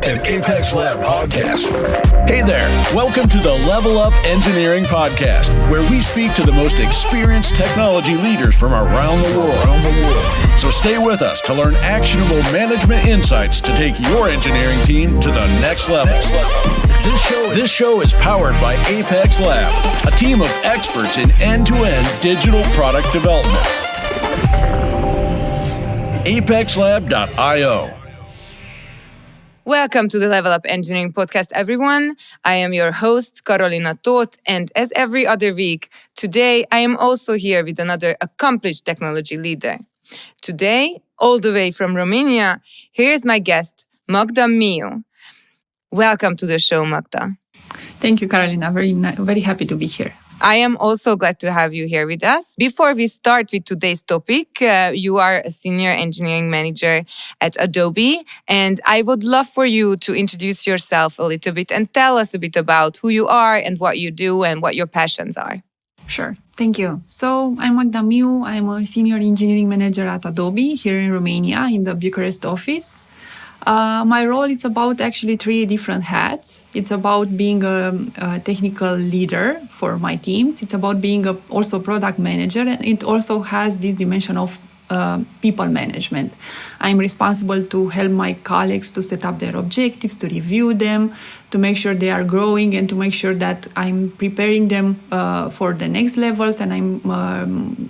an Apex Lab podcast. Hey there, welcome to the Level Up Engineering Podcast, where we speak to the most experienced technology leaders from around the world. So stay with us to learn actionable management insights to take your engineering team to the next level. This show is powered by Apex Lab, a team of experts in end-to-end digital product development. ApexLab.io. Welcome to the Level Up Engineering Podcast, everyone. I am your host, Karolina Tóth, and as every other week, today I am also here with another accomplished technology leader. Today, all the way from Romania, here's my guest, Magda Miu. Welcome to the show, Magda. Thank you, Karolina. Very happy to be here. I am also glad to have you here with us. Before we start with today's topic, you are a senior engineering manager at Adobe, and I would love for you to introduce yourself a little bit and tell us a bit about who you are and what you do and what your passions are. Sure. Thank you. So I'm Magda Miu. I'm a senior engineering manager at Adobe here in Romania in the Bucharest office. My role is about actually three different hats. It's about being a technical leader for my teams. It's about being also a product manager, and it also has this dimension of people management. I'm responsible to help my colleagues to set up their objectives, to review them, to make sure they are growing, and to make sure that I'm preparing them for the next levels, and I'm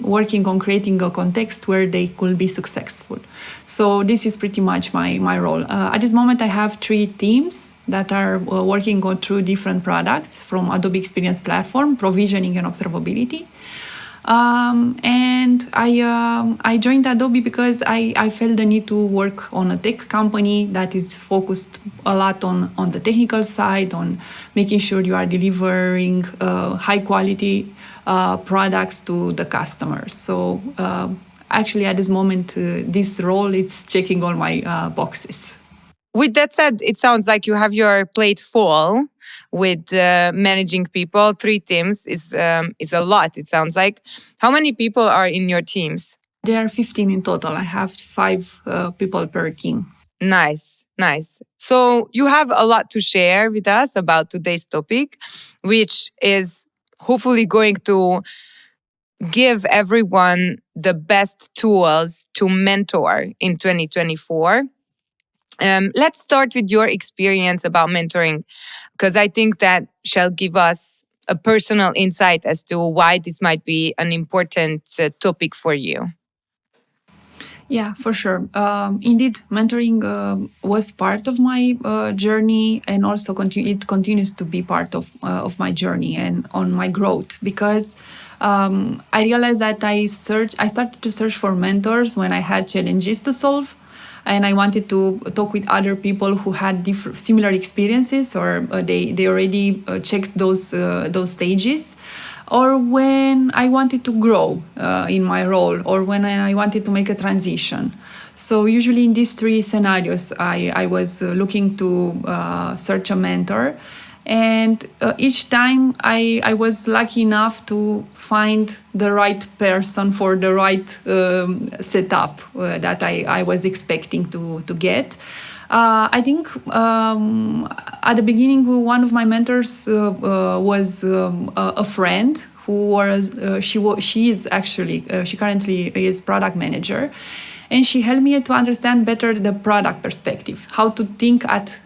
working on creating a context where they could be successful. So this is pretty much my role. At this moment, I have three teams that are working on through different products from Adobe Experience Platform, provisioning and observability. And I joined Adobe because I felt the need to work on a tech company that is focused a lot on the technical side, on making sure you are delivering high quality products to the customers. So actually at this moment, this role is checking all my boxes. With that said, it sounds like you have your plate full with managing people. 3 teams is a lot, it sounds like. How many people are in your teams? There are 15 in total. I have 5 people per team. Nice. So you have a lot to share with us about today's topic, which is hopefully going to give everyone the best tools to mentor in 2024. Let's start with your experience about mentoring, because I think that shall give us a personal insight as to why this might be an important topic for you. Yeah, for sure. Indeed, mentoring was part of my journey, and also it continues to be part of my journey and on my growth, because I realized that I started to search for mentors when I had challenges to solve. And I wanted to talk with other people who had similar experiences, or they already checked those stages, or when I wanted to grow in my role, or when I wanted to make a transition. So usually in these 3 scenarios, I was looking to search a mentor. And each time I was lucky enough to find the right person for the right setup that I was expecting to get. I think at the beginning, one of my mentors was a friend who was, she currently is product manager. And she helped me to understand better the product perspective, how to think at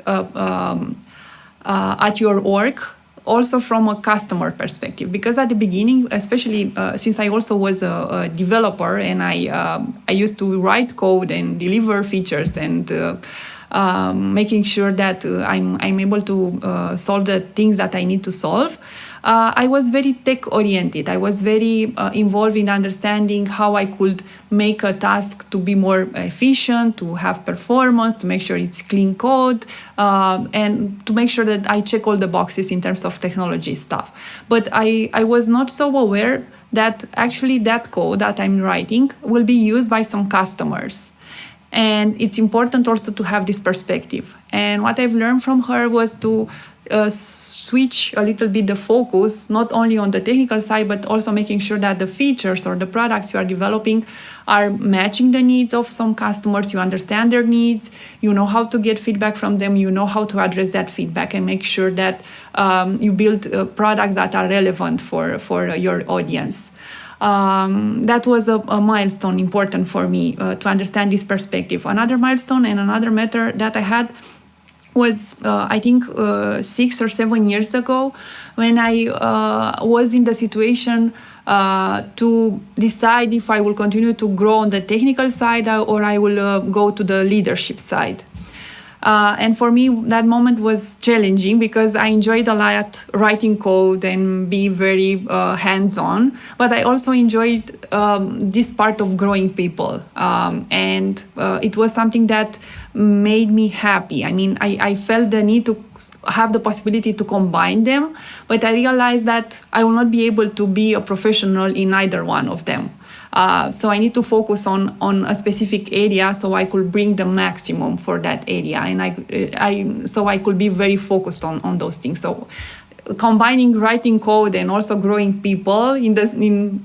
your work, also from a customer perspective. Because at the beginning, especially since I also was a developer, and I used to write code and deliver features and making sure that I'm able to solve the things that I need to solve. I was very tech-oriented. I was very involved in understanding how I could make a task to be more efficient, to have performance, to make sure it's clean code, and to make sure that I check all the boxes in terms of technology stuff. But I was not so aware that actually that code that I'm writing will be used by some customers. And it's important also to have this perspective. And what I've learned from her was to switch a little bit the focus, not only on the technical side, but also making sure that the features or the products you are developing are matching the needs of some customers. You understand their needs, you know how to get feedback from them, you know how to address that feedback and make sure that you build products that are relevant for your audience. That was a milestone important for me to understand this perspective. Another milestone and another matter that I had was, I think, 6 or 7 years ago, when I was in the situation to decide if I will continue to grow on the technical side or I will go to the leadership side. And for me, that moment was challenging because I enjoyed a lot writing code and be very hands-on, but I also enjoyed this part of growing people. And it was something that made me happy. I mean, I felt the need to have the possibility to combine them, but I realized that I will not be able to be a professional in either one of them. So I need to focus on a specific area so I could bring the maximum for that area, and so I could be very focused on those things. So combining writing code and also growing people in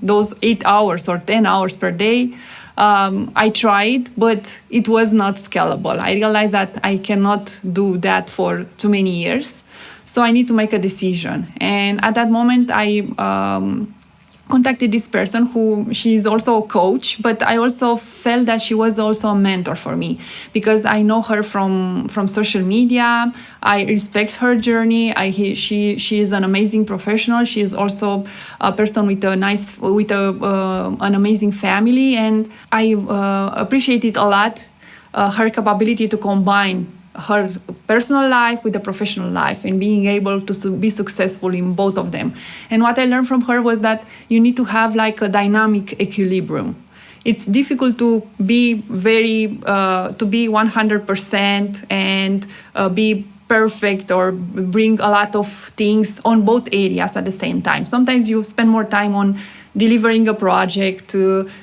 those 8 hours or 10 hours per day, I tried, but it was not scalable. I realized that I cannot do that for too many years, so I need to make a decision. And at that moment, I contacted this person who she is also a coach, but I also felt that she was also a mentor for me because I know her from social media. I respect her journey. She is an amazing professional. She is also a person with an amazing family, and I appreciated a lot her capability to combine her personal life with the professional life and being able to be successful in both of them. And what I learned from her was that you need to have like a dynamic equilibrium. It's difficult to be 100% and be perfect or bring a lot of things on both areas at the same time. Sometimes you spend more time on delivering a project,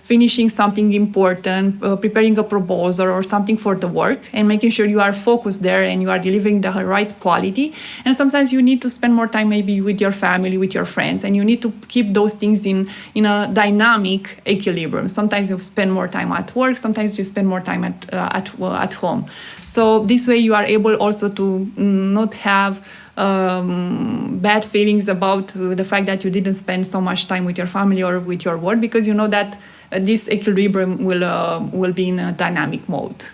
finishing something important, preparing a proposal or something for the work, and making sure you are focused there and you are delivering the right quality. And sometimes you need to spend more time maybe with your family, with your friends, and you need to keep those things in a dynamic equilibrium. Sometimes you spend more time at work, sometimes you spend more time at home. So this way you are able also to not have bad feelings about the fact that you didn't spend so much time with your family or with your work, because you know that this equilibrium will be in a dynamic mode.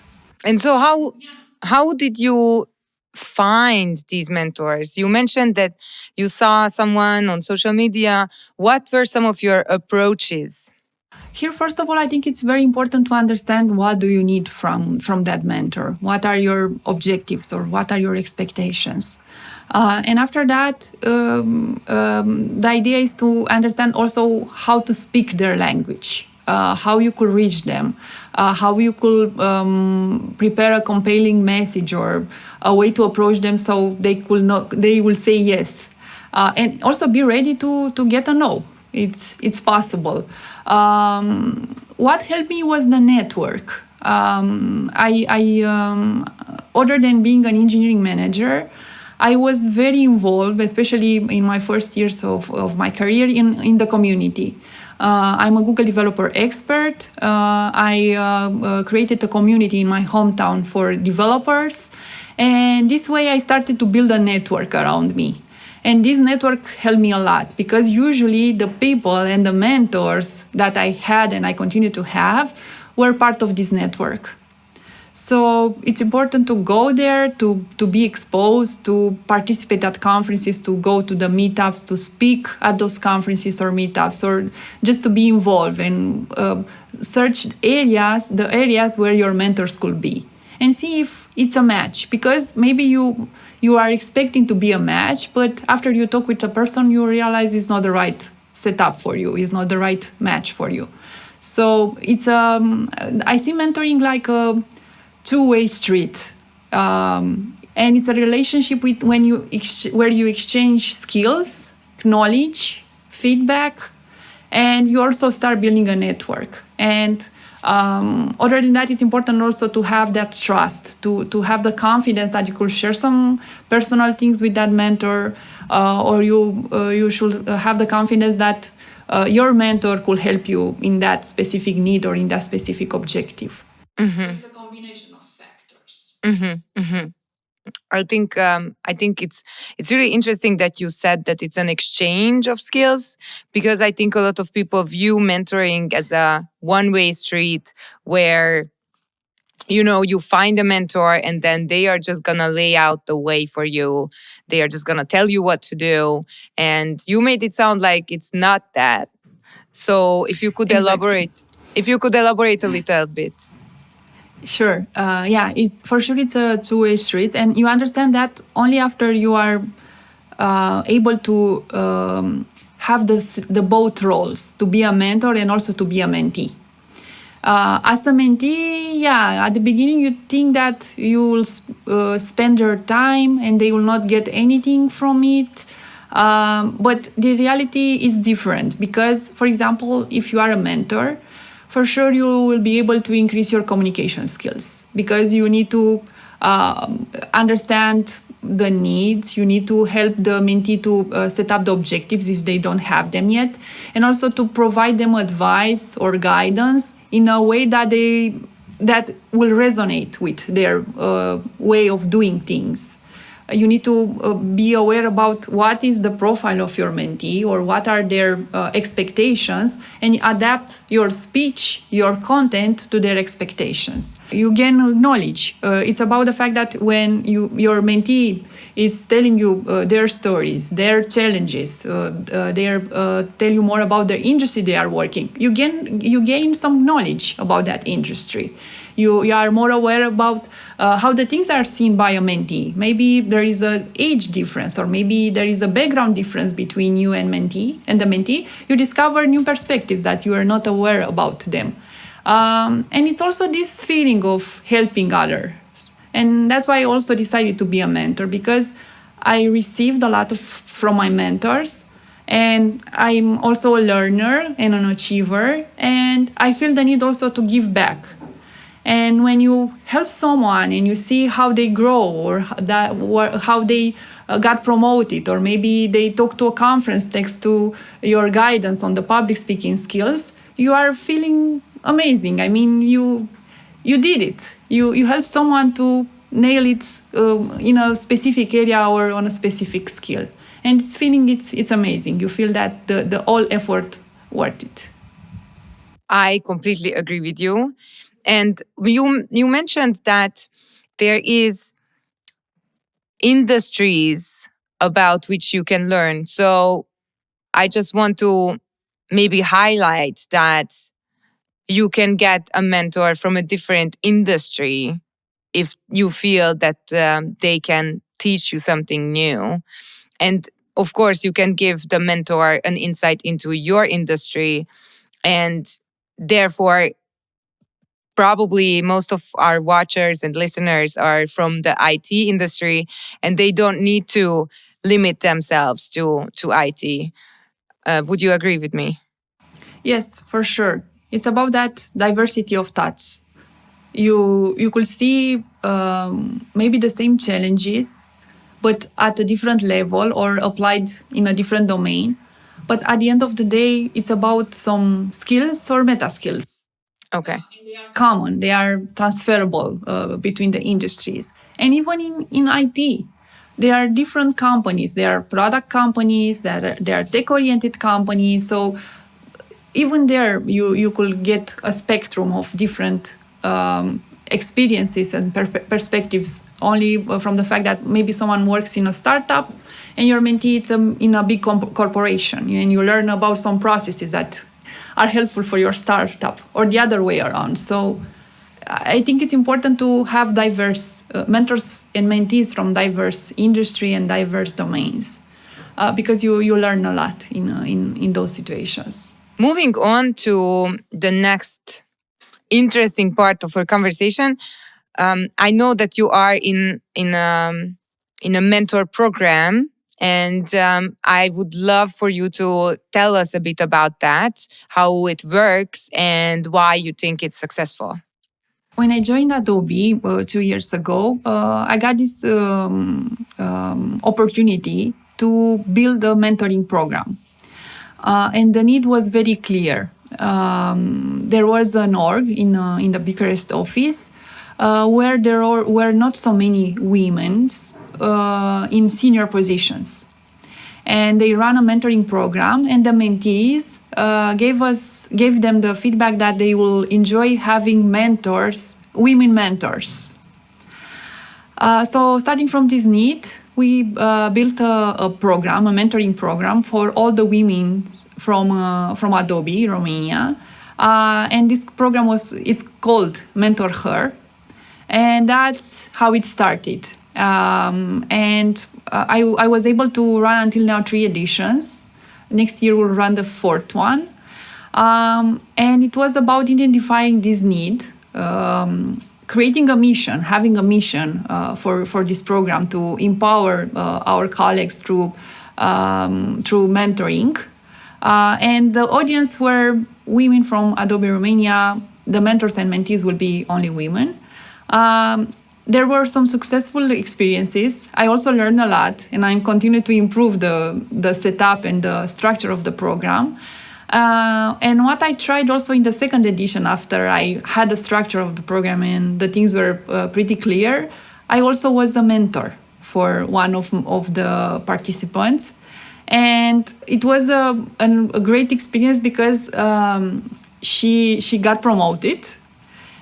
And so how did you find these mentors? You mentioned that you saw someone on social media. What were some of your approaches? Here, first of all, I think it's very important to understand what do you need from that mentor. What are your objectives or what are your expectations? And after that, the idea is to understand also how to speak their language, how you could reach them, how you could prepare a compelling message or a way to approach them so they will say yes. And also be ready to get a no. It's possible. What helped me was the network. Other than being an engineering manager, I was very involved, especially in my first years of my career, in the community. I'm a Google developer expert. I created a community in my hometown for developers. And this way I started to build a network around me. And this network helped me a lot because usually the people and the mentors that I had and I continue to have were part of this network. So it's important to go there, to be exposed, to participate at conferences, to go to the meetups, to speak at those conferences or meetups, or just to be involved and search the areas where your mentors could be and see if it's a match. Because maybe you are expecting to be a match, but after you talk with a person, you realize it's not the right setup for you, it's not the right match for you. So I see mentoring like a two-way street, and it's a relationship where you exchange skills, knowledge, feedback, and you also start building a network. And Other than that, it's important also to have that trust, to have the confidence that you could share some personal things with that mentor, or you should have the confidence that your mentor could help you in that specific need or in that specific objective. Mm-hmm. So it's a combination of factors. Mm-hmm. Mm-hmm. I think it's really interesting that you said that it's an exchange of skills, because I think a lot of people view mentoring as a one-way street where you find a mentor and then they are just gonna lay out the way for you. They are just gonna tell you what to do, and you made it sound like it's not that. So if you could Exactly. elaborate a little bit. Sure. Yeah, for sure it's a two-way street, and you understand that only after you are able to have the both roles, to be a mentor and also to be a mentee. As a mentee, yeah, at the beginning you think that you will spend your time and they will not get anything from it. But the reality is different because, for example, if you are a mentor, for sure you will be able to increase your communication skills because you need to understand the needs. You need to help the mentee to set up the objectives if they don't have them yet, and also to provide them advice or guidance in a way that will resonate with their way of doing things. You need to be aware about what is the profile of your mentee or what are their expectations, and adapt your speech, your content to their expectations. You gain knowledge. It's about the fact that when your mentee is telling you their stories, their challenges, tell you more about their industry they are working. You gain some knowledge about that industry. You are more aware about how the things are seen by a mentee. Maybe there is an age difference, or maybe there is a background difference between you and the mentee. You discover new perspectives that you are not aware about them. And it's also this feeling of helping others. And that's why I also decided to be a mentor, because I received a lot from my mentors. And I'm also a learner and an achiever. And I feel the need also to give back. And when you help someone and you see how they grow, or how they got promoted, or maybe they talk to a conference thanks to your guidance on the public speaking skills, you are feeling amazing. I mean, you did it. You help someone to nail it in a specific area or on a specific skill, and it's amazing. You feel that the all effort worth it. I completely agree with you. And you mentioned that there is industries about which you can learn. So I just want to maybe highlight that you can get a mentor from a different industry if you feel that they can teach you something new. And of course, you can give the mentor an insight into your industry, and therefore probably most of our watchers and listeners are from the IT industry, and they don't need to limit themselves to IT. Would you agree with me? Yes, for sure. It's about that diversity of thoughts. You could see maybe the same challenges, but at a different level or applied in a different domain. But at the end of the day, it's about some skills or meta skills. Okay. They are common, they are transferable between the industries. And even in IT, there are different companies. There are product companies, there are tech-oriented companies. So even there, you could get a spectrum of different experiences and perspectives, only from the fact that maybe someone works in a startup and your mentee is in a big corporation, and you learn about some processes that are helpful for your startup, or the other way around. So I think it's important to have diverse mentors and mentees from diverse industry and diverse domains, because you learn a lot in those situations. Moving on to the next interesting part of our conversation, I know that you are in a mentor program, And I would love for you to tell us a bit about that, how it works, and why you think it's successful. When I joined Adobe 2 years ago, I got this opportunity to build a mentoring program. And the need was very clear. There was an org in the Bucharest office where there were not so many women in senior positions. And they ran a mentoring program, and the mentees gave them the feedback that they will enjoy having mentors, women mentors. So starting from this need, we built a program, a mentoring program for all the women from Adobe, Romania. And this program is called Mentor Her. And that's how it started. I was able to run until now 3 editions. Next year we'll run the 4th one. And it was about identifying this need, creating a mission, having a mission for this program to empower our colleagues through mentoring. And the audience were women from Adobe Romania. The mentors and mentees will be only women. There were some successful experiences. I also learned a lot, and I'm continuing to improve the setup and the structure of the program. And what I tried also in the 2nd edition, after I had the structure of the program and the things were pretty clear, I also was a mentor for one of the participants. And it was a great experience because she got promoted.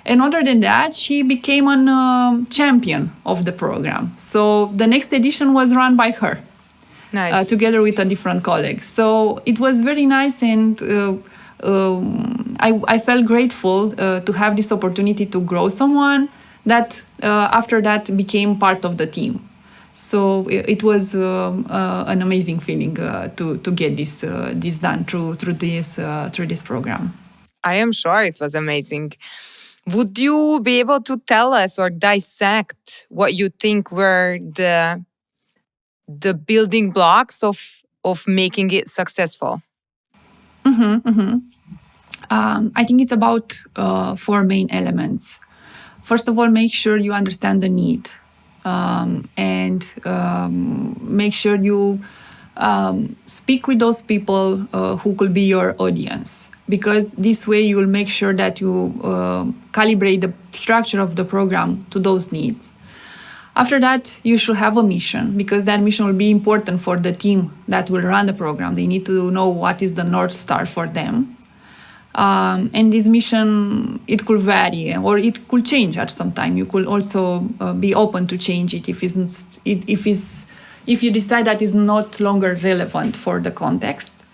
And other than that, she became a champion of the program. So the next edition was run by her. Nice. Together with a different colleague. So it was very nice, and I felt grateful to have this opportunity to grow someone that after that became part of the team. So it was an amazing feeling to get this done through this program. I am sure it was amazing. Would you be able to tell us or dissect what you think were the building blocks of making it successful? I think it's about 4 main elements. First of all, make sure you understand the need, and make sure you speak with those people who could be your audience, because this way you will make sure that you calibrate the structure of the program to those needs. After that, you should have a mission, because that mission will be important for the team that will run the program. They need to know what is the North Star for them. And this mission, it could vary or it could change at some time. You could also be open to change it if you decide that is not longer relevant for the context.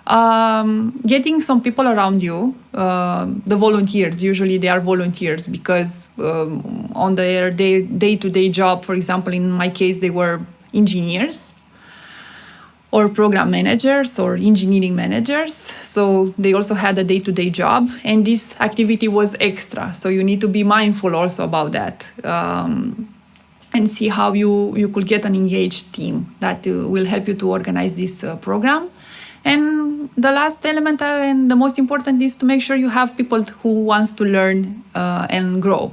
Getting some people around you, the volunteers, usually they are volunteers because on their day-to-day job, for example, in my case, they were engineers or program managers or engineering managers. So they also had a day-to-day job, and this activity was extra. So you need to be mindful also about that. And see how you could get an engaged team that will help you to organize this program. And the last element and the most important is to make sure you have people who wants to learn and grow,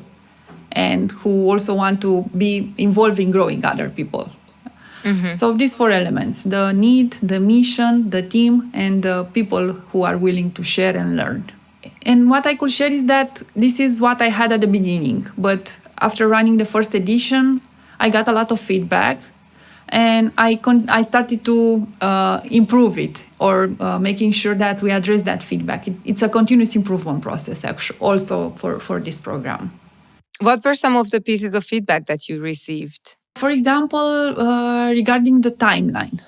and who also want to be involved in growing other people. Mm-hmm. So these 4 elements: the need, the mission, the team, and the people who are willing to share and learn. And what I could share is that this is what I had at the beginning, but after running the 1st edition, I got a lot of feedback, and I started to improve it, or making sure that we address that feedback. It's a continuous improvement process, actually, also for this program. What were some of the pieces of feedback that you received? For example, regarding the timeline.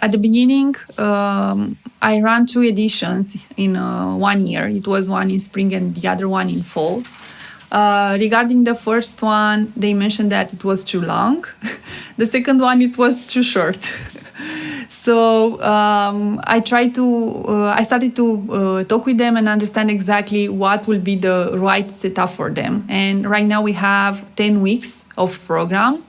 At the beginning, I ran 2 editions in 1 year. It was one in spring and the other one in fall. Regarding the first one, they mentioned that it was too long. The second one, it was too short. So I started to talk with them and understand exactly what will be the right setup for them. And right now we have 10 weeks of program,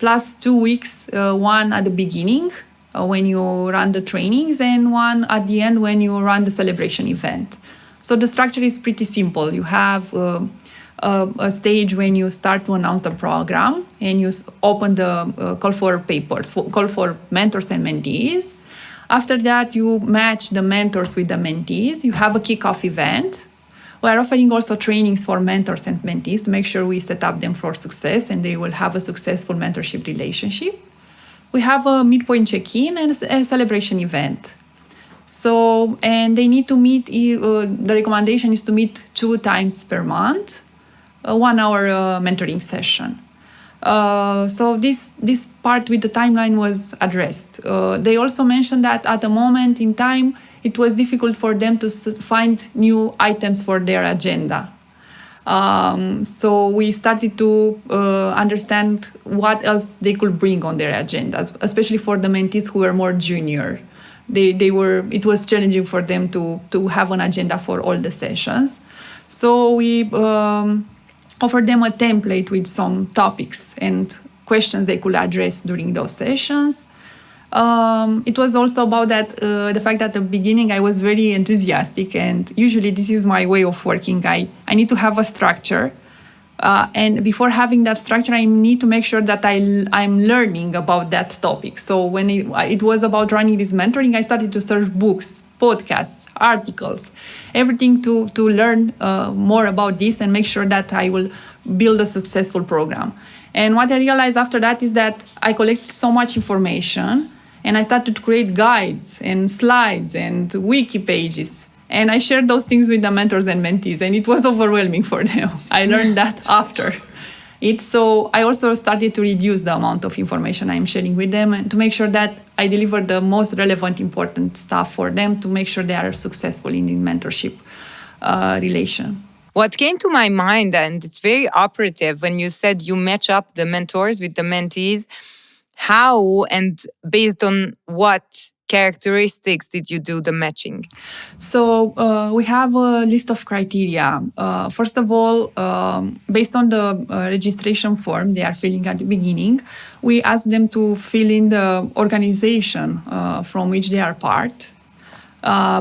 plus 2 weeks, one at the beginning when you run the trainings and one at the end when you run the celebration event. So the structure is pretty simple. You have a stage when you start to announce the program and you open the call for papers, call for mentors and mentees. After that, you match the mentors with the mentees. You have a kickoff event. We are offering also trainings for mentors and mentees to make sure we set up them for success and they will have a successful mentorship relationship. We have a midpoint check-in and a celebration event. So, and they need to meet, the recommendation is to meet 2 times per month, a 1 hour mentoring session. So this part with the timeline was addressed. They also mentioned that at the moment in time, it was difficult for them to find new items for their agenda. So we started to understand what else they could bring on their agendas, especially for the mentees who were more junior. It was challenging for them to have an agenda for all the sessions. So we offered them a template with some topics and questions they could address during those sessions. It was also about that the fact that at the beginning I was very enthusiastic, and usually this is my way of working. I need to have a structure, and before having that structure, I need to make sure that I'm learning about that topic. So when it was about running this mentoring, I started to search books, podcasts, articles, everything to learn more about this and make sure that I will build a successful program. And what I realized after that is that I collected so much information, and I started to create guides and slides and wiki pages. And I shared those things with the mentors and mentees, and it was overwhelming for them. I learned that after it. So I also started to reduce the amount of information I'm sharing with them and to make sure that I deliver the most relevant, important stuff for them to make sure they are successful in the mentorship relation. What came to my mind, and it's very operative, when you said you match up the mentors with the mentees, how and based on what characteristics did you do the matching? So we have a list of criteria. First of all, based on the registration form they are filling at the beginning, we ask them to fill in the organization from which they are part.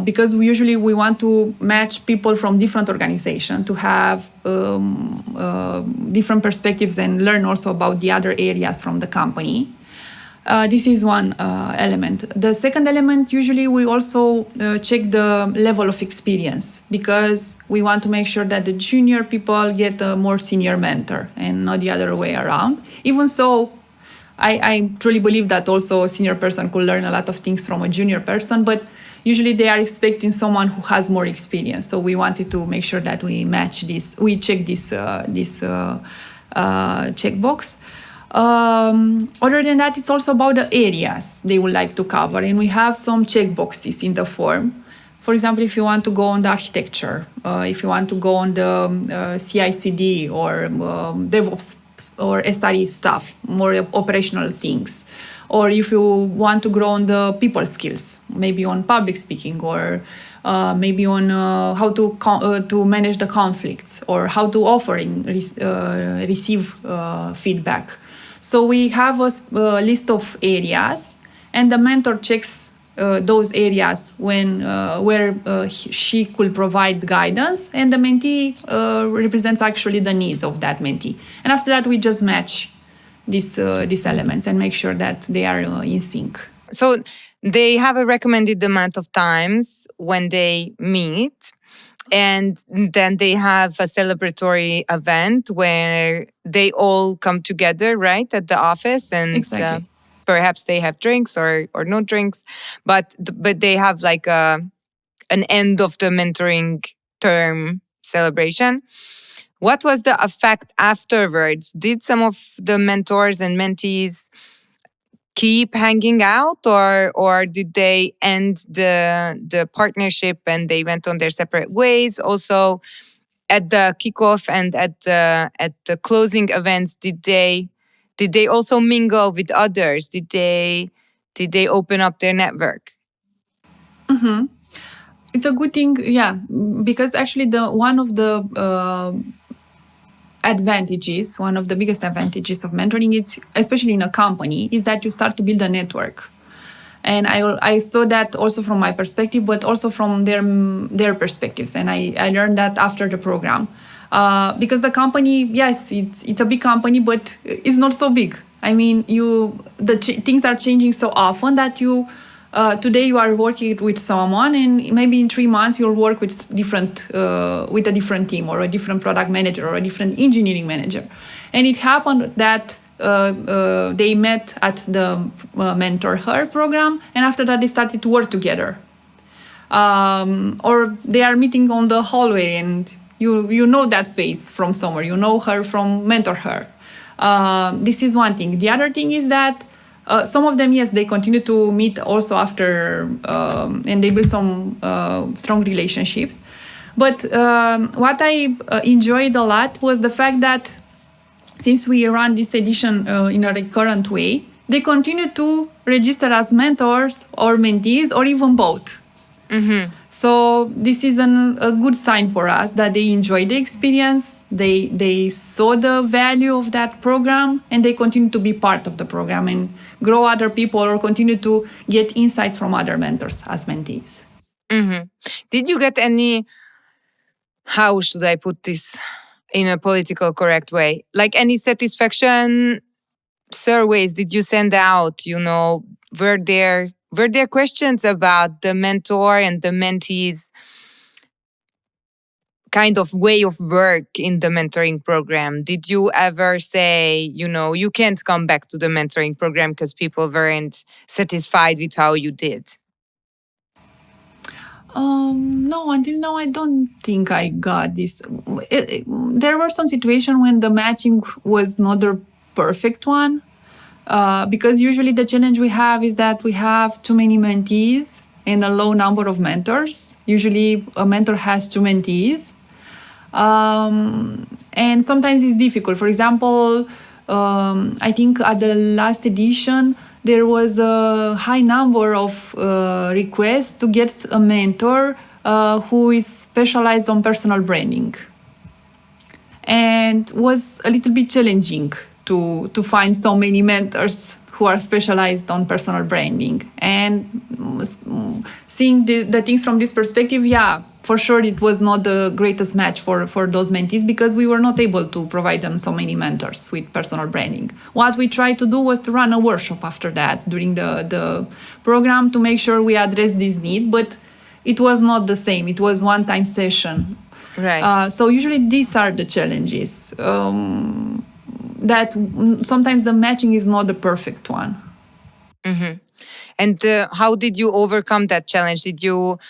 Because we want to match people from different organizations to have different perspectives and learn also about the other areas from the company. This is one element. The second element, usually we also check the level of experience, because we want to make sure that the junior people get a more senior mentor and not the other way around. Even so, I truly believe that also a senior person could learn a lot of things from a junior person, but usually they are expecting someone who has more experience. So we wanted to make sure that we match this, we check this checkbox. Other than that, it's also about the areas they would like to cover. And we have some checkboxes in the form. For example, if you want to go on the architecture, if you want to go on the CI/CD or DevOps or SRE stuff, more operational things. Or if you want to grow on the people skills, maybe on public speaking, or maybe on how to manage the conflicts, or how to offer and receive feedback. So we have a list of areas, and the mentor checks those areas where she could provide guidance, and the mentee represents actually the needs of that mentee. And after that, we just match these elements and make sure that they are in sync. So they have a recommended amount of times when they meet, and then they have a celebratory event where they all come together, right, at the office, and Exactly. perhaps they have drinks or no drinks, but they have like an end of the mentoring term celebration. What was the effect afterwards? Did some of the mentors and mentees keep hanging out, or did they end the partnership and they went on their separate ways? Also, at the kickoff and at the closing events, did they also mingle with others? Did they open up their network? Mm-hmm. It's a good thing, yeah, because actually one of the advantages, one of the biggest advantages of mentoring, it's especially in a company, is that you start to build a network. And I saw that also from my perspective, but also from their perspectives. And I learned that after the program. Because the company, yes, it's a big company, but it's not so big. I mean, things are changing so often that today you are working with someone, and maybe in 3 months you'll work with a different team, or a different product manager, or a different engineering manager. And it happened that they met at the Mentor Her program, and after that they started to work together. Or they are meeting on the hallway, and you know that face from somewhere. You know her from Mentor Her. This is one thing. The other thing is that some of them, yes, they continue to meet also after, and they build some strong relationships. But what I enjoyed a lot was the fact that since we run this edition in a recurrent way, they continue to register as mentors or mentees, or even both. Mm-hmm. So this is a good sign for us that they enjoy the experience, they saw the value of that program, and they continue to be part of the program and grow other people, or continue to get insights from other mentors as mentees. Mm-hmm. Did you get any, how should I put this in a political correct way, like any satisfaction surveys did you send out? Were there questions about the mentor and the mentees kind of way of work in the mentoring program? Did you ever say, you can't come back to the mentoring program because people weren't satisfied with how you did? No, until now, I don't think I got this. There were some situations when the matching was not the perfect one, because usually the challenge we have is that we have too many mentees and a low number of mentors. Usually a mentor has 2 mentees. And sometimes it's difficult. For example, I think at the last edition, there was a high number of requests to get a mentor who is specialized on personal branding. And was a little bit challenging to find so many mentors who are specialized on personal branding. And seeing the things from this perspective, yeah, for sure it was not the greatest match for those mentees, because we were not able to provide them so many mentors with personal branding. What we tried to do was to run a workshop after that during the program to make sure we address this need, but it was not the same. It was one-time session. Right. So usually these are the challenges. That sometimes the matching is not the perfect one. Mm-hmm. And how did you overcome that challenge? Did you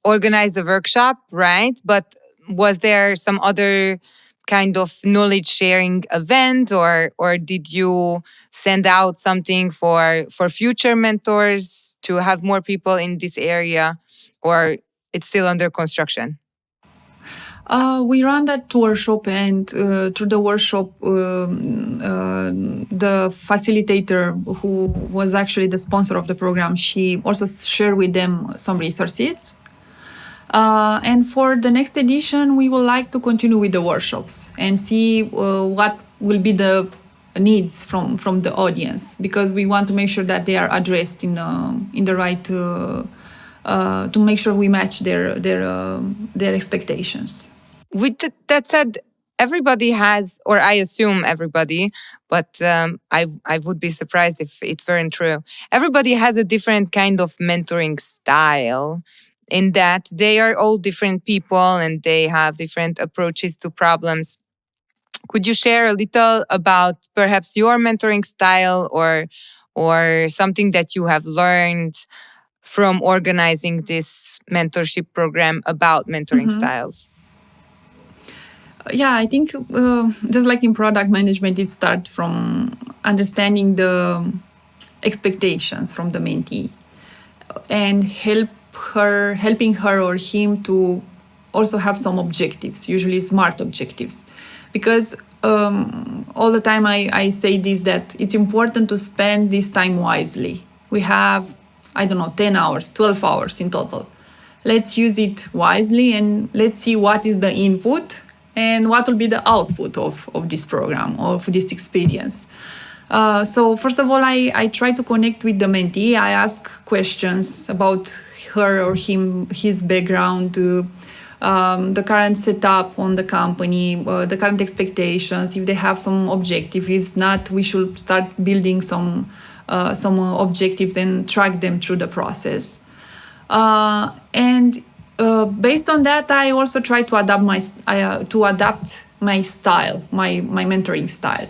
organize the workshop, right? But was there some other kind of knowledge sharing event, or did you send out something for future mentors to have more people in this area, or it's still under construction? We ran that workshop, and through the workshop, the facilitator, who was actually the sponsor of the program, she also shared with them some resources. And for the next edition, we would like to continue with the workshops and see what will be the needs from the audience, because we want to make sure that they are addressed in the right, to make sure we match their expectations. With that said, everybody has, or I assume everybody, but I would be surprised if it weren't true. Everybody has a different kind of mentoring style, in that they are all different people and they have different approaches to problems. Could you share a little about perhaps your mentoring style, or something that you have learned from organizing this mentorship program about mentoring styles? Yeah, I think just like in product management, it starts from understanding the expectations from the mentee and helping her or him to also have some objectives, usually smart objectives. Because all the time I say this, that it's important to spend this time wisely. We have, 10 hours, 12 hours in total. Let's use it wisely, and let's see what is the input and what will be the output of this program, of this experience. So first of all, I try to connect with the mentee. I ask questions about her or him, his background, the current setup on the company, the current expectations, if they have some objective. If not, we should start building some objectives and track them through the process. And based on that, I also try to adapt my style, my mentoring style.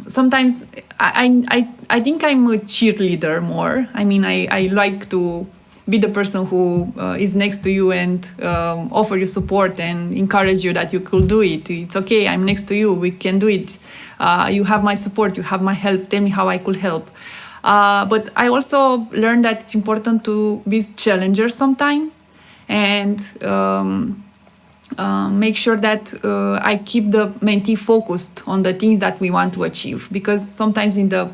Sometimes I think I'm a cheerleader more. I mean, I like to be the person who is next to you and offer you support and encourage you that you could do it. It's okay, I'm next to you, we can do it. You have my support, you have my help, tell me how I could help. But I also learned that it's important to be challenger sometime and make sure that I keep the mentee focused on the things that we want to achieve. Because sometimes in the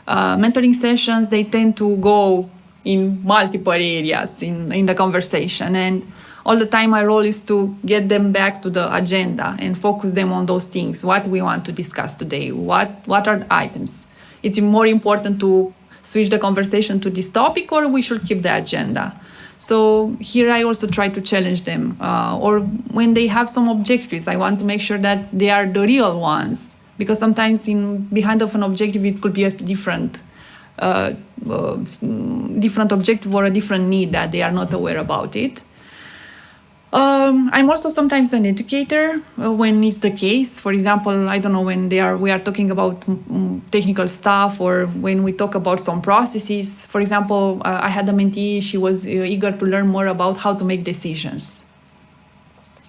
mentoring sessions, they tend to go in multiple areas in the conversation. And all the time my role is to get them back to the agenda and focus them on those things. What we want to discuss today, what are the items? It's more important to switch the conversation to this topic, or we should keep the agenda. So here I also try to challenge them. Or when they have some objectives, I want to make sure that they are the real ones. Because sometimes behind of an objective, it could be a different objective or a different need that they are not aware about it. I'm also sometimes an educator when it's the case. For example, I don't know, when we are talking about technical stuff, or when we talk about some processes. For example, I had a mentee, she was eager to learn more about how to make decisions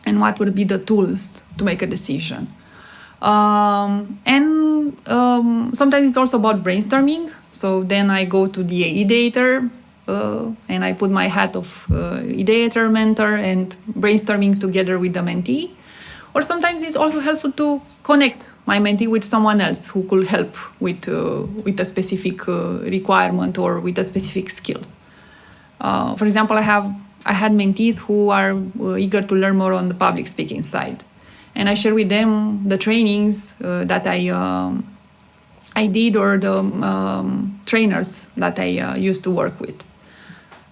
and what would be the tools to make a decision. Sometimes it's also about brainstorming. So then I go to the ideator and I put my hat of ideator, mentor, and brainstorming together with the mentee. Or sometimes it's also helpful to connect my mentee with someone else who could help with a specific requirement or with a specific skill. For example, I had mentees who are eager to learn more on the public speaking side. And I share with them the trainings that I did, or the trainers that I used to work with.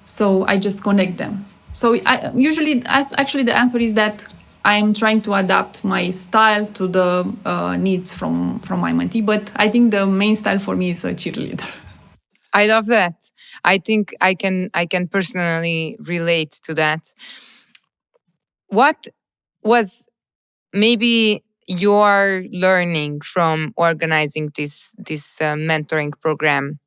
So I just connect them. So usually the answer is that I'm trying to adapt my style to the needs from my mentee. But I think the main style for me is a cheerleader. I love that. I think I can personally relate to that. What was maybe your learning from organizing this mentoring program?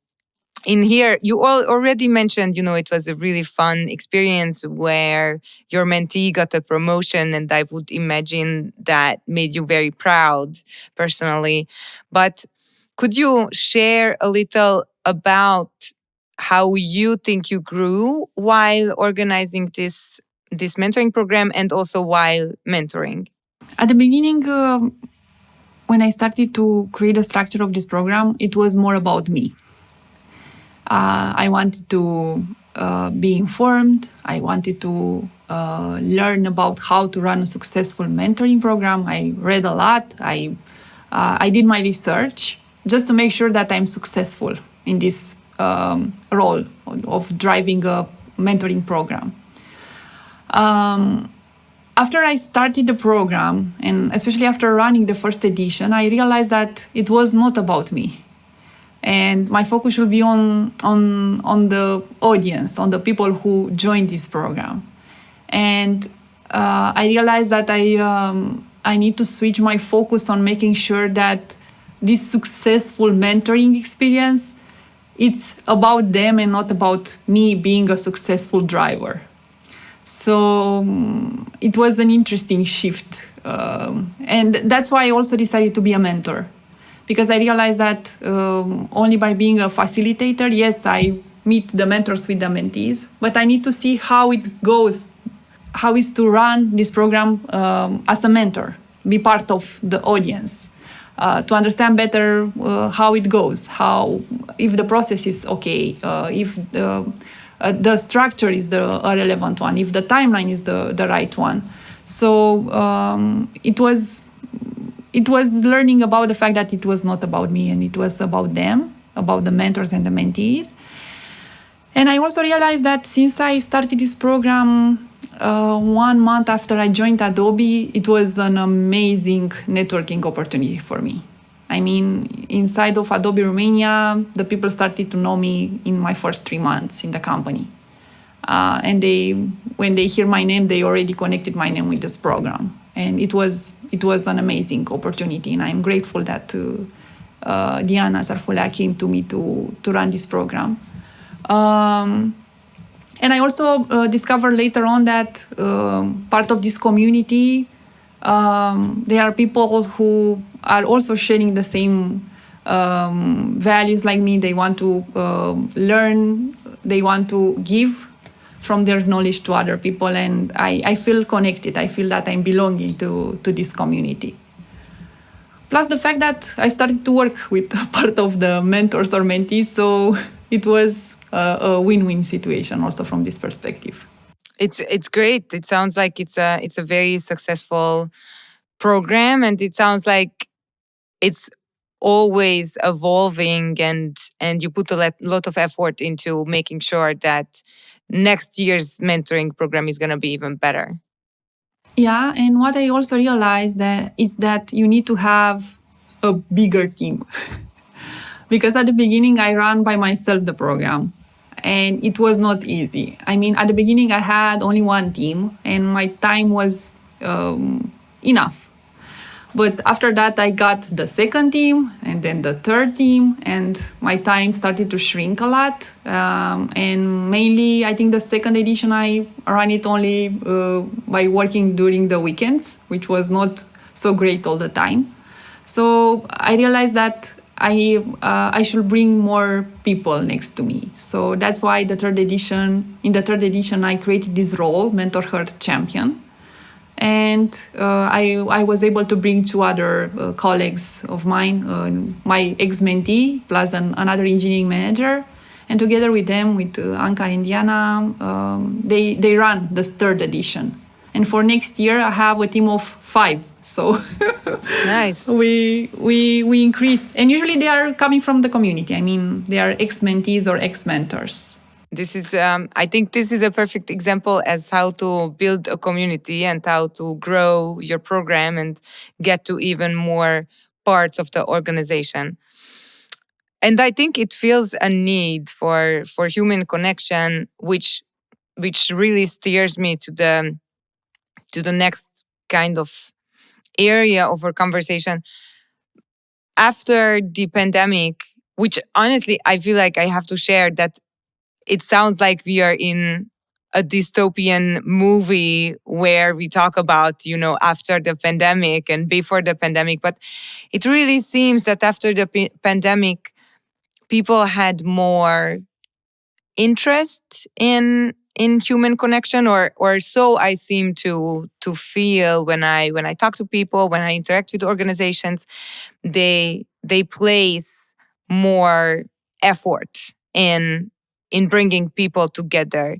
In here, you all already mentioned, it was a really fun experience where your mentee got a promotion, and I would imagine that made you very proud personally. But could you share a little about how you think you grew while organizing this mentoring program, and also while mentoring? At the beginning, when I started to create a structure of this program, it was more about me. I wanted to be informed. I wanted to learn about how to run a successful mentoring program. I read a lot. I did my research just to make sure that I'm successful in this role of driving a mentoring program. After I started the program, and especially after running the first edition, I realized that it was not about me. And my focus should be on the audience, on the people who joined this program. And I realized that I need to switch my focus on making sure that this successful mentoring experience, it's about them and not about me being a successful driver. So it was an interesting shift. And that's why I also decided to be a mentor. Because I realized that only by being a facilitator, yes, I meet the mentors with the mentees, but I need to see how it goes, how is to run this program as a mentor, be part of the audience, to understand better how it goes, if the process is okay, if the structure is a relevant one, if the timeline is the right one. So it was learning about the fact that it was not about me and it was about them, about the mentors and the mentees. And I also realized that since I started this program 1 month after I joined Adobe, it was an amazing networking opportunity for me. I mean, inside of Adobe Romania, the people started to know me in my first 3 months in the company. And when they hear my name, they already connected my name with this program. And it was an amazing opportunity. And I'm grateful that Diana Zarfolea came to me to run this program. And I also discovered later on that part of this community, there are people who are also sharing the same values like me. They want to learn, they want to give from their knowledge to other people. And I feel connected. I feel that I'm belonging to this community. Plus the fact that I started to work with part of the mentors or mentees, so it was a win-win situation also from this perspective. It's great. It sounds like it's a very successful program, and it sounds like it's always evolving, and you put a lot of effort into making sure that next year's mentoring program is going to be even better. Yeah, and what I also realized is that you need to have a bigger team. Because at the beginning, I ran by myself the program, and it was not easy. I mean, at the beginning, I had only one team, and my time was enough. But after that, I got the second team, and then the third team, and my time started to shrink a lot. And mainly, I think the second edition, I ran it only by working during the weekends, which was not so great all the time. So I realized that I should bring more people next to me. So that's why in the third edition, I created this role, Mentor Her Champion. And I was able to bring 2 other colleagues of mine, my ex-mentee plus another engineering manager. And together with them, with Anka and Diana, they run the third edition. And for next year, I have a team of 5. So nice. We increase. And usually they are coming from the community. I mean, they are ex-mentees or ex-mentors. This is, I think this is a perfect example as how to build a community and how to grow your program and get to even more parts of the organization. And I think it feels a need for human connection, which really steers me to the next kind of area of our conversation. After the pandemic, which honestly I feel like I have to share that it sounds like we are in a dystopian movie where we talk about, after the pandemic and before the pandemic. But it really seems that after the pandemic, people had more interest in human connection, or so I seem to feel when I talk to people, when I interact with organizations. They place more effort in bringing people together.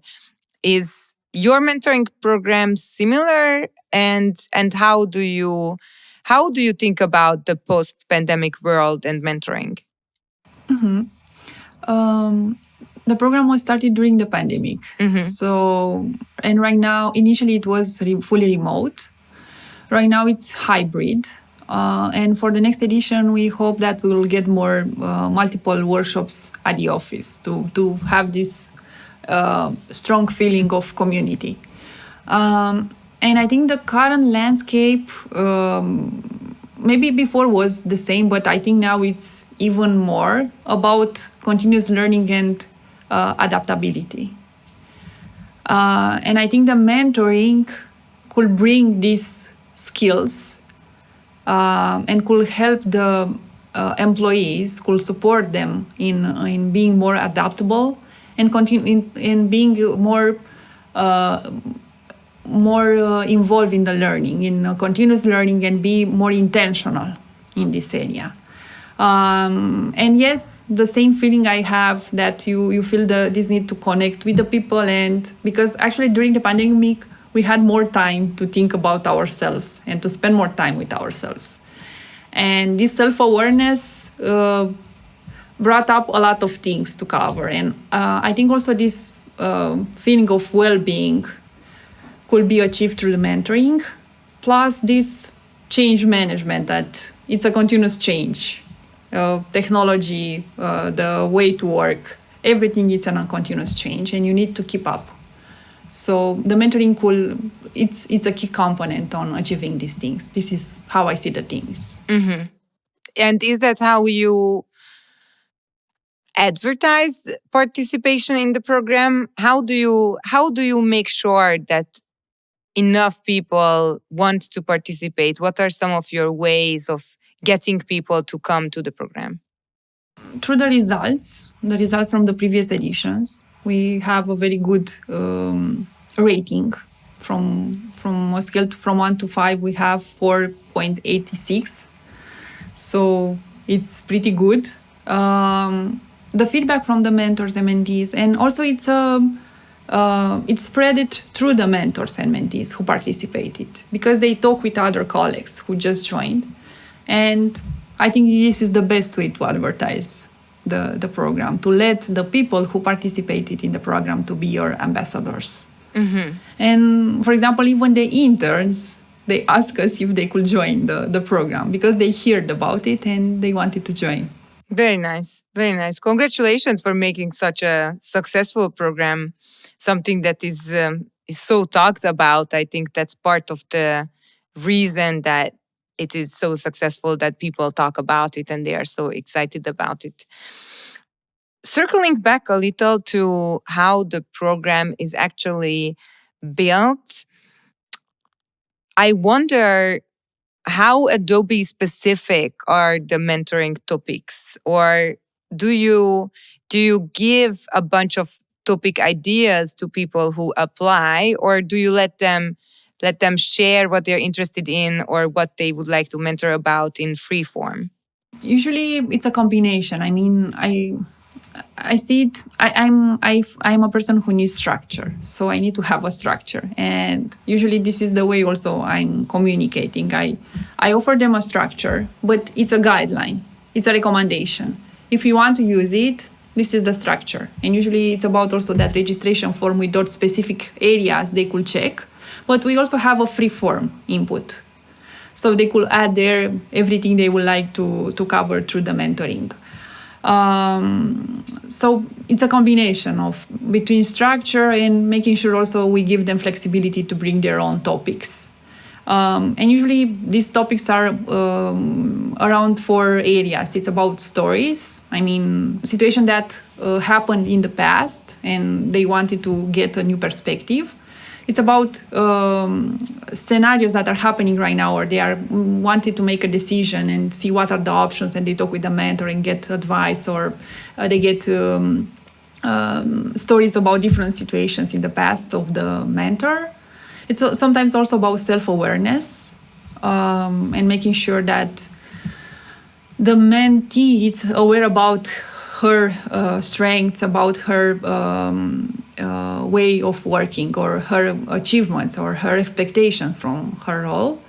Is your mentoring program similar? And how do you think about the post-pandemic world and mentoring? Mm-hmm. The program was started during the pandemic. Mm-hmm. So, and right now, initially it was fully remote. Right now it's hybrid. And for the next edition, we hope that we will get more multiple workshops at the office to have this strong feeling of community. And I think the current landscape, maybe before was the same, but I think now it's even more about continuous learning and adaptability. And I think the mentoring could bring these skills and could help the employees, could support them in being more adaptable and continue in being more involved in the learning, in continuous learning, and be more intentional in this area. And yes, the same feeling I have that you feel this need to connect with the people, and because actually during the pandemic we had more time to think about ourselves and to spend more time with ourselves. And this self-awareness brought up a lot of things to cover. And I think also this feeling of well-being could be achieved through the mentoring, plus this change management, that it's a continuous change. Technology, the way to work, everything is a continuous change, and you need to keep up. So the mentoring it's a key component on achieving these things. This is how I see the things. Mm-hmm. And is that how you advertise participation in the program? How do you make sure that enough people want to participate? What are some of your ways of getting people to come to the program? Through the results from the previous editions, we have a very good rating. From a scale from 1 to 5, we have 4.86. So it's pretty good. The feedback from the mentors and mentees, and also it's spread it through the mentors and mentees who participated, because they talk with other colleagues who just joined. And I think this is the best way to advertise the program, to let the people who participated in the program to be your ambassadors. Mm-hmm. And for example, even the interns, they ask us if they could join the program because they heard about it and they wanted to join. Very nice. Very nice. Congratulations for making such a successful program, something that is so talked about. I think that's part of the reason that it is so successful, that people talk about it and they are so excited about it. Circling back a little to how the program is actually built, I wonder how Adobe specific are the mentoring topics, or do you give a bunch of topic ideas to people who apply, or do you let them share what they're interested in or what they would like to mentor about in free form? Usually it's a combination. I mean, I see it. I'm a person who needs structure, so I need to have a structure, and usually this is the way also I'm communicating. I offer them a structure, but it's a guideline. It's a recommendation. If you want to use it, this is the structure, and usually it's about also that registration form with those specific areas they could check. But we also have a free form input, so they could add there everything they would like to cover through the mentoring. So it's a combination of between structure and making sure also we give them flexibility to bring their own topics. And usually these topics are around 4 areas. It's about stories. I mean, situation that happened in the past and they wanted to get a new perspective. It's about scenarios that are happening right now, or they are wanted to make a decision and see what are the options, and they talk with the mentor and get advice, or they get stories about different situations in the past of the mentor. It's sometimes also about self-awareness and making sure that the mentee is aware about her strengths, about her way of working, or her achievements, or her expectations from her role.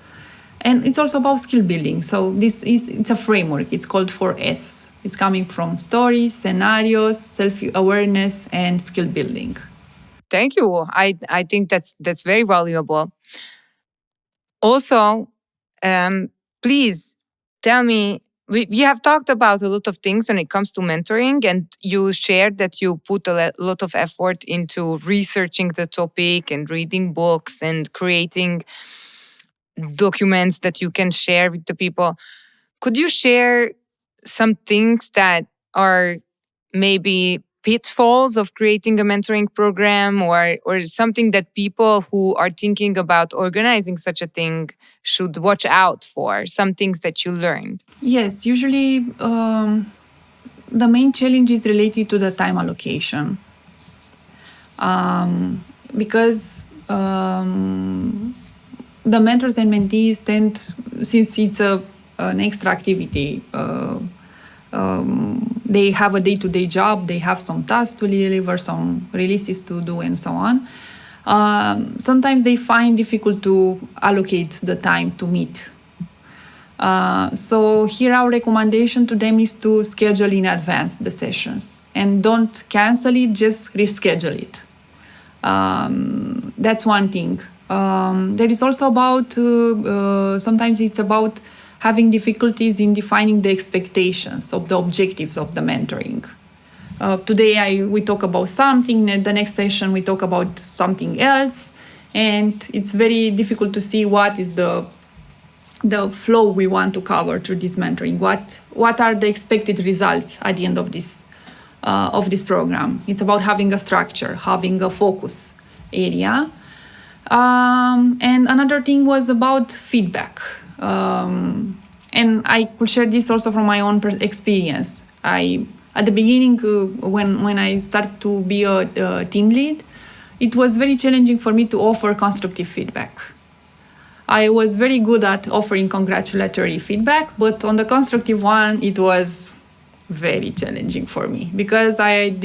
And it's also about skill building. So it's a framework. It's called 4S. It's coming from stories, scenarios, self-awareness, and skill building. Thank you. I think that's very valuable. Also, please tell me, we have talked about a lot of things when it comes to mentoring, and you shared that you put a lot of effort into researching the topic and reading books and creating documents that you can share with the people. Could you share some things that are maybe pitfalls of creating a mentoring program, or something that people who are thinking about organizing such a thing should watch out for, some things that you learned? Yes, usually the main challenge is related to the time allocation. Because the mentors and mentees tend, since it's an extra activity, they have a day-to-day job, they have some tasks to deliver, some releases to do, and so on. Sometimes they find difficult to allocate the time to meet. So here our recommendation to them is to schedule in advance the sessions and don't cancel it, just reschedule it. That's one thing. There is also about, sometimes it's about having difficulties in defining the expectations of the objectives of the mentoring. Today we talk about something, and the next session we talk about something else, and it's very difficult to see what is the flow we want to cover through this mentoring. What are the expected results at the end of this program? It's about having a structure, having a focus area. And another thing was about feedback. And I could share this also from my own experience. At the beginning, when I started to be a team lead, it was very challenging for me to offer constructive feedback. I was very good at offering congratulatory feedback, but on the constructive one, it was very challenging for me because I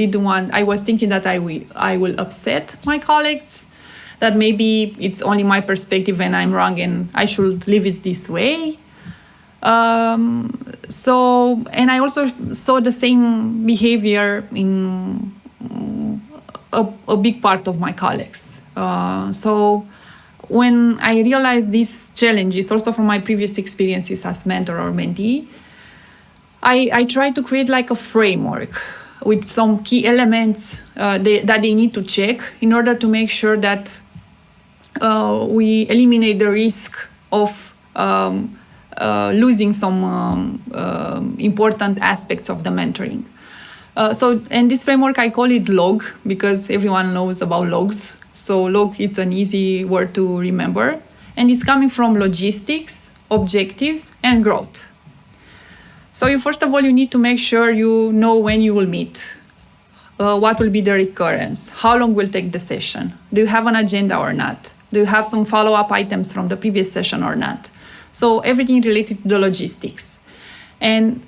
was thinking that I will upset my colleagues, that maybe it's only my perspective and I'm wrong and I should leave it this way. And I also saw the same behavior in a big part of my colleagues. So when I realized these challenges, also from my previous experiences as mentor or mentee, I tried to create like a framework with some key elements that they need to check in order to make sure that we eliminate the risk of losing some important aspects of the mentoring. And this framework, I call it LOG because everyone knows about logs. So log is an easy word to remember. And it's coming from logistics, objectives, and growth. So first of all, you need to make sure you know when you will meet. What will be the recurrence? How long will take the session? Do you have an agenda or not? Do you have some follow-up items from the previous session or not? So everything related to the logistics. And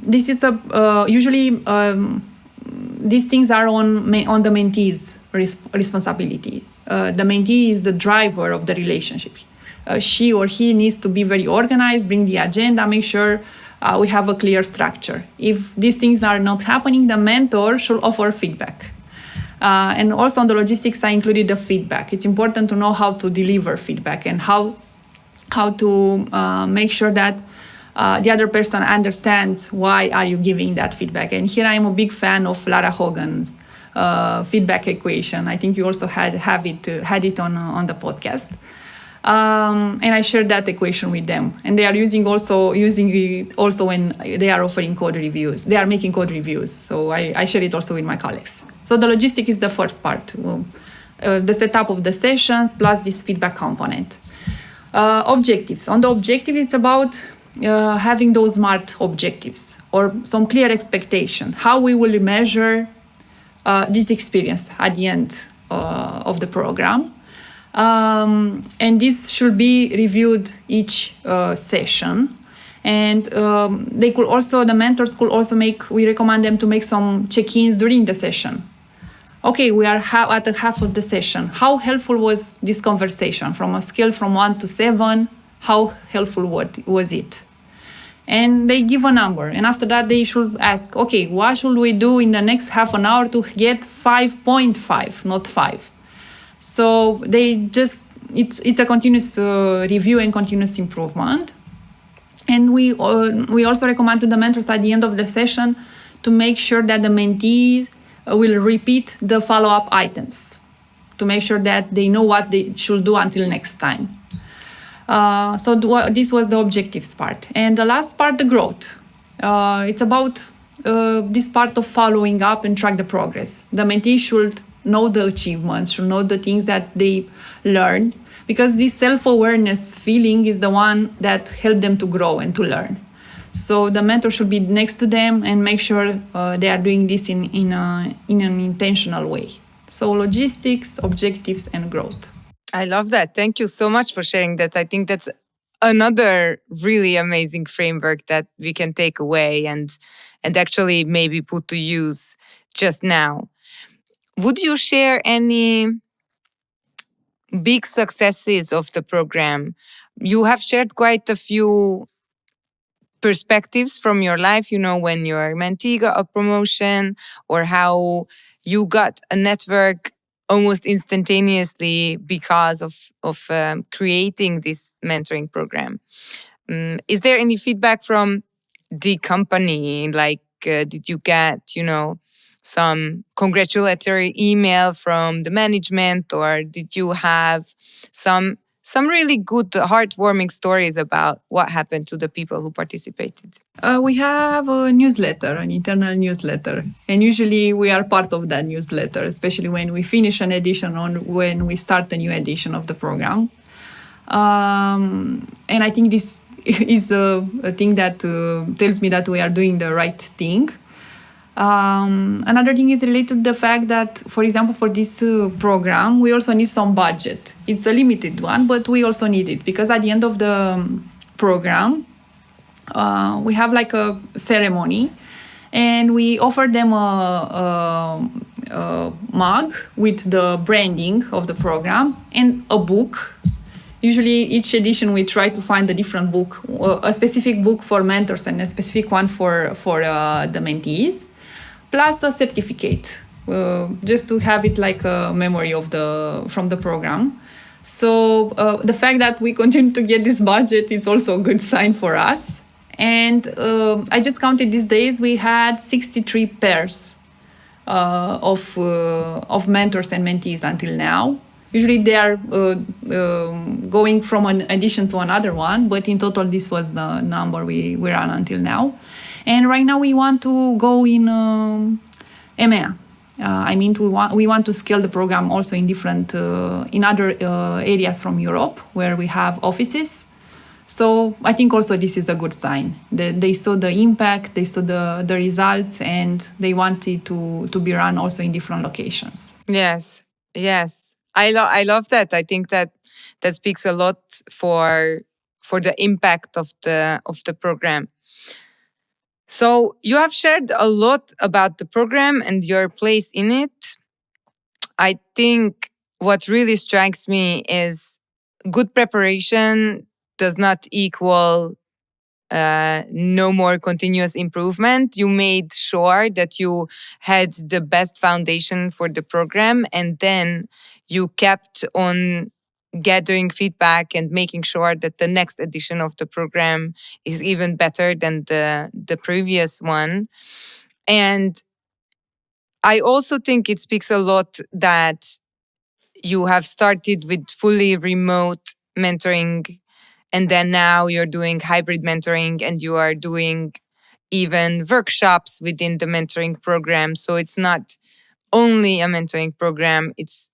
this is usually these things are on the mentee's responsibility. The mentee is the driver of the relationship. She or he needs to be very organized, bring the agenda, make sure we have a clear structure. If these things are not happening, the mentor should offer feedback. And also on the logistics, I included the feedback. It's important to know how to deliver feedback and how to make sure that the other person understands why are you giving that feedback. And here I am a big fan of Lara Hogan's feedback equation. I think you also had it on the podcast. And I shared that equation with them. And they are using it also when they are offering code reviews. They are making code reviews. So I share it also with my colleagues. So the logistic is the first part, the setup of the sessions plus this feedback component. Objectives. On the objective, it's about having those SMART objectives or some clear expectation. How we will measure this experience at the end of the program. And this should be reviewed each session. And the mentors could also we recommend them to make some check-ins during the session. Okay, we are at the half of the session. How helpful was this conversation? From a scale from 1 to 7, how helpful was it? And they give a number. And after that, they should ask, okay, what should we do in the next half an hour to get 5.5, not 5? So it's a continuous review and continuous improvement. And we also recommend to the mentors at the end of the session to make sure that the mentees will repeat the follow-up items to make sure that they know what they should do until next time. So this was the objectives part. And the last part, the growth. It's about this part of following up and track the progress. The mentee should know the achievements, should know the things that they learned, because this self-awareness feeling is the one that helped them to grow and to learn. So the mentor should be next to them and make sure they are doing this in an intentional way. So logistics, objectives, and growth. I love that. Thank you so much for sharing that. I think that's another really amazing framework that we can take away and actually maybe put to use just now. Would you share any big successes of the program. You have shared quite a few perspectives from your life, when your mentee got a promotion or how you got a network almost instantaneously because of creating this mentoring program. Is there any feedback from the company? Like, did you get, some congratulatory email from the management, or did you have some really good, heartwarming stories about what happened to the people who participated? We have a newsletter, an internal newsletter, and usually we are part of that newsletter, especially when we finish an edition or when we start a new edition of the program. And I think this is a thing that tells me that we are doing the right thing. Another thing is related to the fact that, for example, for this program, we also need some budget. It's a limited one, but we also need it because at the end of the program, we have like a ceremony and we offer them a mug with the branding of the program and a book. Usually each edition we try to find a different book, a specific book for mentors and a specific one for the mentees, plus a certificate, just to have it like a memory from the program. So the fact that we continue to get this budget, it's also a good sign for us. And I just counted these days, we had 63 pairs of mentors and mentees until now. Usually they are going from an edition to another one, but in total this was the number we ran until now. And right now we want to go in EMEA. We want to scale the program also in different, in other areas from Europe where we have offices. So I think also this is a good sign. They saw the impact, they saw the results, and they want it to be run also in different locations. Yes. I love that. I think that speaks a lot for the impact of the program. So you have shared a lot about the program and your place in it. I think what really strikes me is good preparation does not equal no more continuous improvement. You made sure that you had the best foundation for the program, and then you kept on gathering feedback and making sure that the next edition of the program is even better than the previous one. And I also think it speaks a lot that you have started with fully remote mentoring, and then now you're doing hybrid mentoring and you are doing even workshops within the mentoring program. So it's not only a mentoring program, it's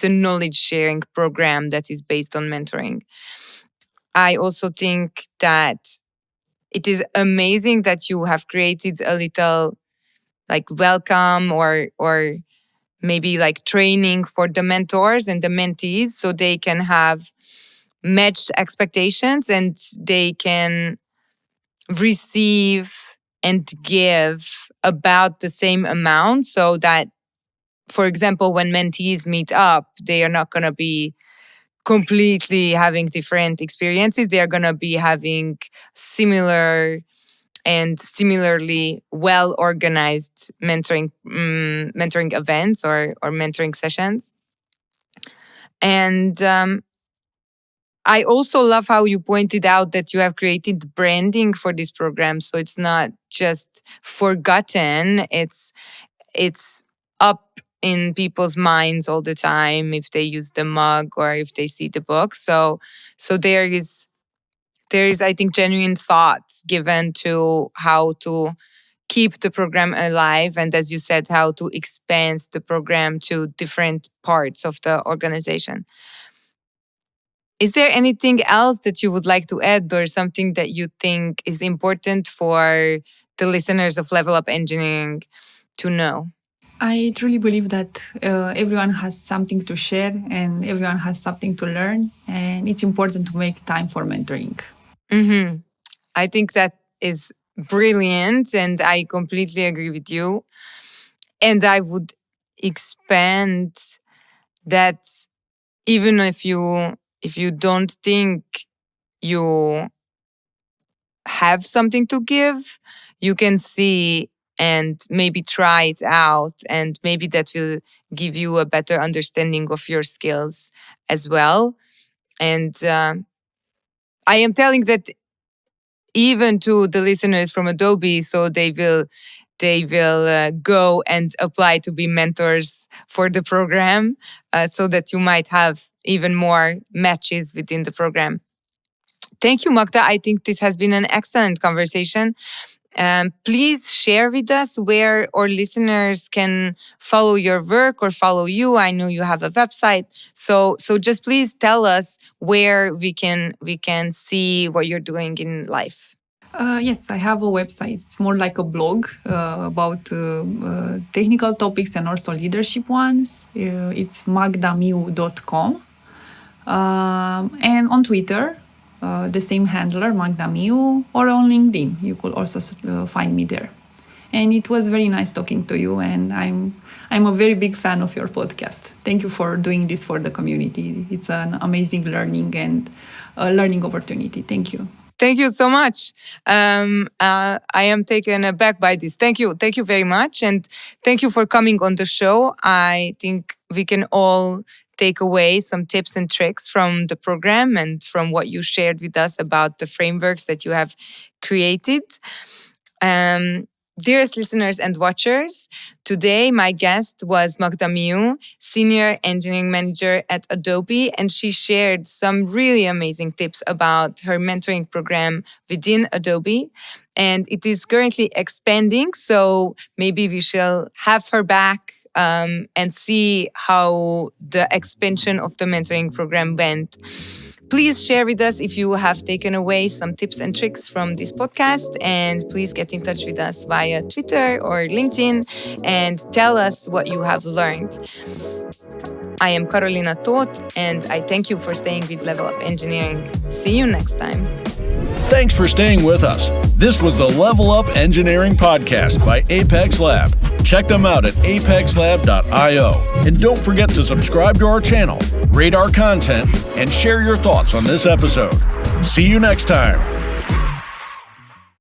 a knowledge sharing program that is based on mentoring. I also think that it is amazing that you have created a little like welcome or maybe like training for the mentors and the mentees so they can have matched expectations and they can receive and give about the same amount, so that, for example, when mentees meet up, they are not going to be completely having different experiences. They are going to be having similar and similarly well organized mentoring events or mentoring sessions. And I also love how you pointed out that you have created branding for this program, so it's not just forgotten. It's up in people's minds all the time if they use the mug or if they see the book. So there is I think genuine thoughts given to how to keep the program alive, and as you said, how to expand the program to different parts of the organization. Is there anything else that you would like to add or something that you think is important for the listeners of Level Up Engineering to know? I truly believe that everyone has something to share and everyone has something to learn, and it's important to make time for mentoring. Mm-hmm. I think that is brilliant, and I completely agree with you. And I would expand that even if you don't think you have something to give, you can see and maybe try it out, and maybe that will give you a better understanding of your skills as well. And I am telling that even to the listeners from Adobe, so they will go and apply to be mentors for the program, so that you might have even more matches within the program. Thank you, Magda. I think this has been an excellent conversation. Please share with us where our listeners can follow your work or follow you. I know you have a website, so just please tell us where we can see what you're doing in life. Yes, I have a website. It's more like a blog about technical topics and also leadership ones. It's magdamiu.com. And on Twitter, the same handler, Magda Miu, or on LinkedIn. You could also find me there. And it was very nice talking to you, and I'm a very big fan of your podcast. Thank you for doing this for the community. It's an amazing learning opportunity. Thank you. Thank you so much. I am taken aback by this. Thank you very much, and thank you for coming on the show. I think we can all take away some tips and tricks from the program and from what you shared with us about the frameworks that you have created. Dearest listeners and watchers, today my guest was Magda Miu, Senior Engineering Manager at Adobe, and she shared some really amazing tips about her mentoring program within Adobe. And it is currently expanding, so maybe we shall have her back and see how the expansion of the mentoring program went. Please share with us if you have taken away some tips and tricks from this podcast, and please get in touch with us via Twitter or LinkedIn and tell us what you have learned. I am Carolina Toth, and I thank you for staying with Level Up Engineering. See you next time. Thanks for staying with us. This was the Level Up Engineering Podcast by Apex Lab. Check them out at apexlab.io. And don't forget to subscribe to our channel, rate our content, and share your thoughts on this episode. See you next time.